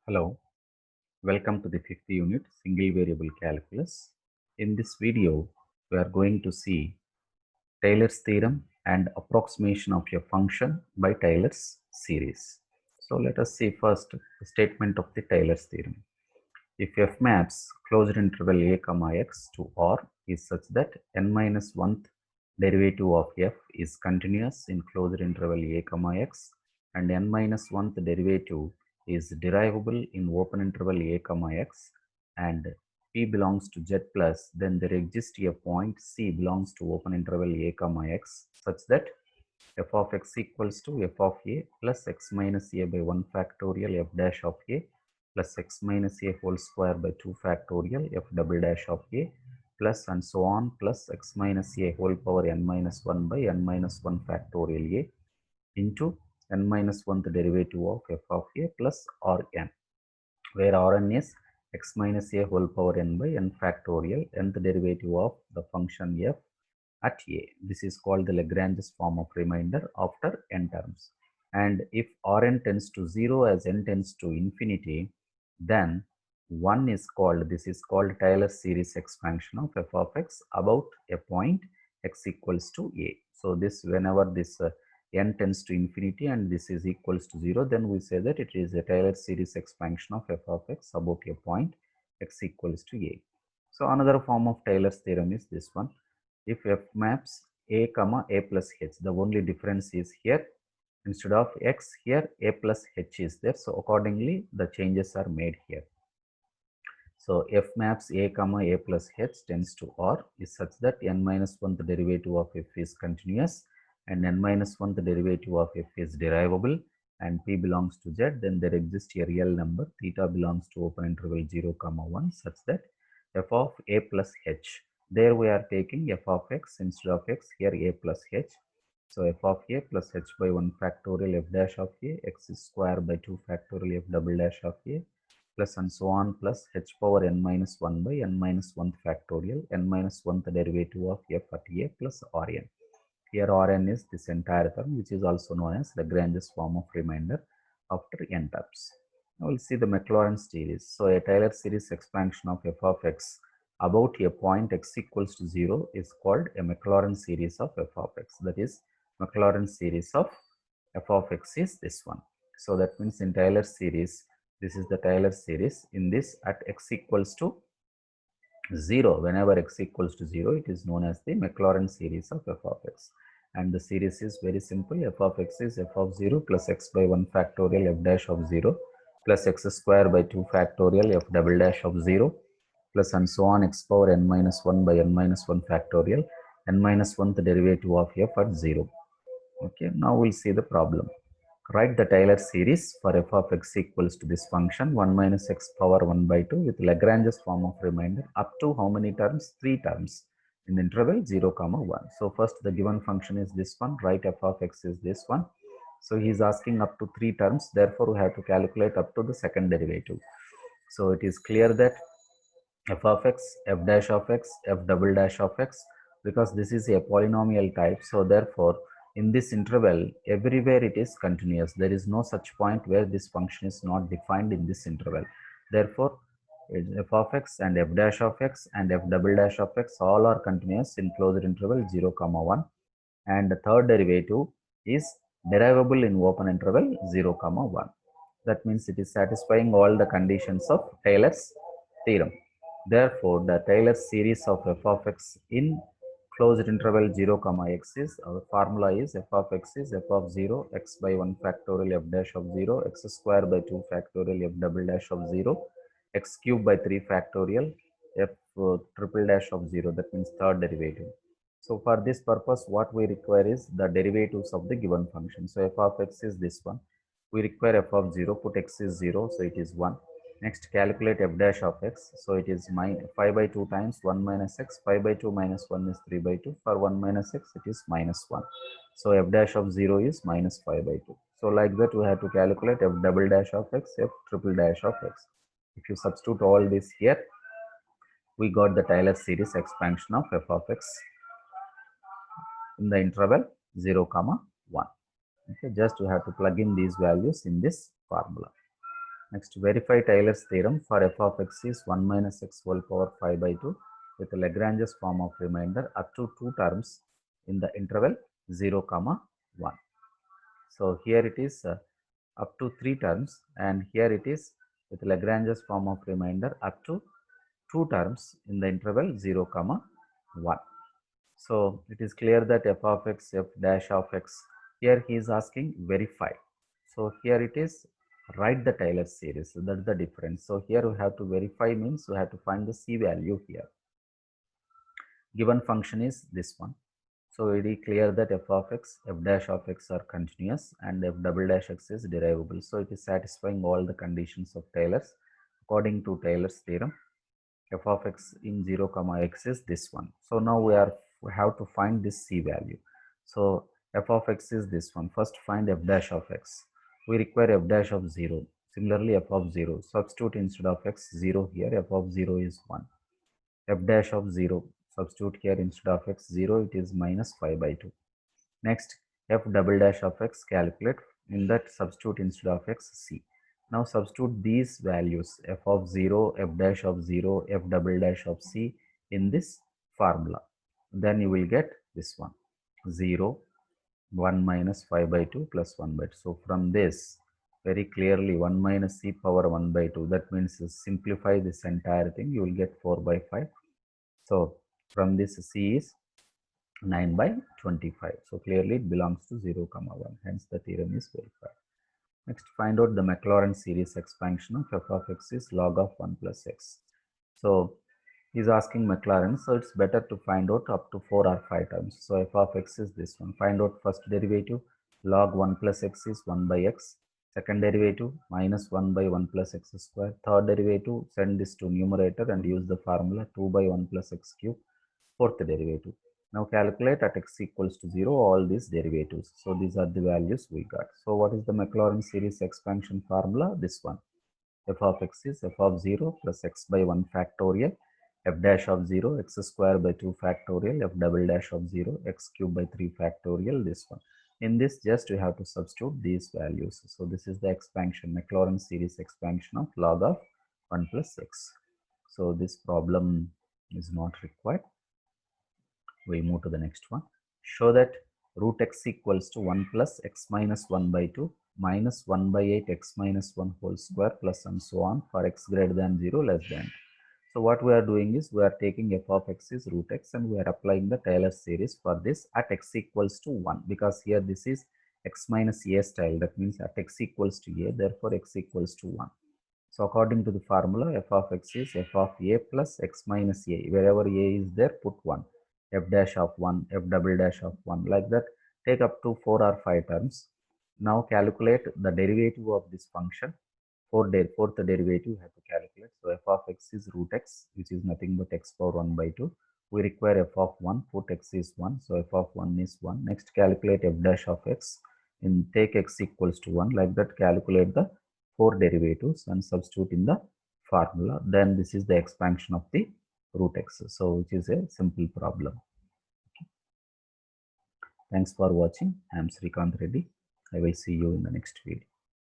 Hello, welcome to the fifth unit, single variable calculus. In this video, we are going to see Taylor's theorem and approximation of a function by Taylor's series. So let us see first the statement of the Taylor's theorem. If f maps closed interval a comma x to R is such that n minus 1th derivative of f is continuous in closed interval a comma x and n minus 1th derivative is derivable in open interval a comma x and p belongs to z plus, then there exists a point c belongs to open interval a comma x such that f of x equals to f of a plus x minus a by 1 factorial f dash of a plus x minus a whole square by 2 factorial f double dash of a plus and so on plus x minus a whole power n minus 1 by n minus 1 factorial a into n minus 1th derivative of f of a plus Rn, where Rn is x minus a whole power n by n factorial nth derivative of the function f at a. This is called the Lagrange's form of remainder after n terms. And if Rn tends to 0 as n tends to infinity, then this is called Taylor series expansion of f of x about a point x equals to a. So this, whenever this n tends to infinity and this is equals to 0, then we say that it is a Taylor series expansion of f of x about a point x equals to a. So another form of Taylor's theorem is this one. If f maps a comma a plus h, the only difference is here instead of x here a plus h is there, so accordingly the changes are made here. So f maps a comma a plus h tends to R is such that n minus 1th derivative of f is continuous and n minus 1th derivative of f is derivable and p belongs to z, then there exists a real number theta belongs to open interval 0 comma 1 such that f of a plus h, there we are taking f of x instead of x, here a plus h. So f of a plus h by 1 factorial f dash of a x square by 2 factorial f double dash of a plus and so on plus h power n minus 1 by n minus 1 factorial n minus 1th derivative of f at a plus Rn. Here Rn is this entire term, which is also known as Lagrange's form of remainder after n terms. Now we'll see the Maclaurin series. So a Taylor series expansion of f of x about a point x equals to 0 is called a Maclaurin series of f of x. That is, Maclaurin series of f of x is this one. So that means in Taylor series, this is the Taylor series. In this, at x equals to 0, whenever x equals to 0, it is known as the Maclaurin series of f of x. And the series is very simple. F of x is f of 0 plus x by 1 factorial f dash of 0 plus x square by 2 factorial f double dash of 0 plus and so on x power n minus 1 by n minus 1 factorial n minus 1th derivative of f at 0. Okay, now we'll see the problem. Write the Taylor series for f of x equals to this function 1 minus x power 1 by 2 with Lagrange's form of remainder up to how many terms? 3 terms in the interval 0 comma 1. So first the given function is this one, write f of x is this one. So he is asking up to 3 terms, therefore we have to calculate up to the second derivative. So it is clear that f of x, f dash of x, f double dash of x, because this is a polynomial type, so therefore in this interval everywhere it is continuous. There is no such point where this function is not defined in this interval. Therefore f of x and f dash of x and f double dash of x all are continuous in closed interval 0 comma 1, and the third derivative is derivable in open interval 0 comma 1. That means it is satisfying all the conditions of Taylor's theorem. Therefore the Taylor series of f of x in closed interval 0 comma x is, our formula is f of x is f of 0 x by 1 factorial f dash of 0 x square by 2 factorial f double dash of 0 x cube by 3 factorial f triple dash of 0, that means third derivative. So for this purpose what we require is the derivatives of the given function. So f of x is this one, we require f of 0, put x is 0, so it is 1. Next calculate f dash of x, so it is 5 by 2 times 1 minus x, 5 by 2 minus 1 is 3 by 2, for 1 minus x it is minus 1. So f dash of 0 is minus 5 by 2. So like that we have to calculate f double dash of x, f triple dash of x. If you substitute all this here, we got the Taylor series expansion of f of x in the interval 0 comma 1. Okay, just you have to plug in these values in this formula. Next, verify Taylor's theorem for f of x is 1 minus x whole power 5 by 2 with Lagrange's form of remainder up to 2 terms in the interval 0, 1. So here it is up to 3 terms, and here it is with Lagrange's form of remainder up to 2 terms in the interval 0, 1. So it is clear that f of x, f dash of x, here he is asking verify. So here it is write the Taylor series. So that's the difference. So here we have to verify means we have to find the c value here. Given function is this one. So it is clear that f of x, f dash of x are continuous and f double dash x is derivable. So it is satisfying all the conditions of Taylor's according to Taylor's theorem. F of x in 0, x is this one. So now we have to find this c value. So f of x is this one. First find f dash of x. We require f dash of 0. Similarly, f of 0. Substitute instead of x 0 here. F of 0 is 1. F dash of 0. Substitute here instead of x 0. It is minus 5 by 2. Next, f double dash of x, calculate. In that, substitute instead of x c. Now substitute these values f of 0, f dash of 0, f double dash of c in this formula. Then you will get this one 0, 1 minus 5 by 2 plus 1 by 2. So from this, very clearly 1 minus c power 1 by 2. That means simplify this entire thing. You will get 4 by 5. So from this c is 9 by 25. So clearly it belongs to 0, 1. Hence the theorem is verified. Next, find out the Maclaurin series expansion of f of x is log of 1 plus x. So he's asking Maclaurin, so it's better to find out up to 4 or 5 terms. So f of x is this one. Find out first derivative, log 1 plus x is 1 by x. Second derivative, minus 1 by 1 plus x square. Third derivative, send this to numerator and use the formula 2 by 1 plus x cube. Fourth derivative. Now calculate at x equals to 0 all these derivatives. So these are the values we got. So what is the Maclaurin series expansion formula? This one. F of x is f of 0 plus x by 1 factorial, f dash of 0, x square by 2 factorial, f double dash of 0, x cube by 3 factorial, this one. In this, just you have to substitute these values. So this is the expansion, Maclaurin series expansion of log of 1 plus x. So this problem is not required. We'll move to the next one. Show that root x equals to 1 plus x minus 1 by 2 minus 1 by 8 x minus 1 whole square plus and so on for x greater than 0 less than. So what we are doing is we are taking f of x is root x and we are applying the Taylor series for this at x equals to 1, because here this is x minus a style. That means at x equals to a, therefore x equals to 1. So according to the formula, f of x is f of a plus x minus a. Wherever a is there, put 1. F dash of 1, f double dash of 1, like that. Take up to 4 or 5 terms. Now calculate the derivative of this function. Fourth derivative you have to calculate. So f of x is root x, which is nothing but x power 1 by 2. We require f of 1, put x is 1. So f of 1 is 1. Next calculate f dash of x. In take x equals to 1, like that calculate the 4 derivatives and substitute in the formula. Then this is the expansion of the root x. So which is a simple problem. Okay. Thanks for watching. I am Srikanth Reddy. I will see you in the next video.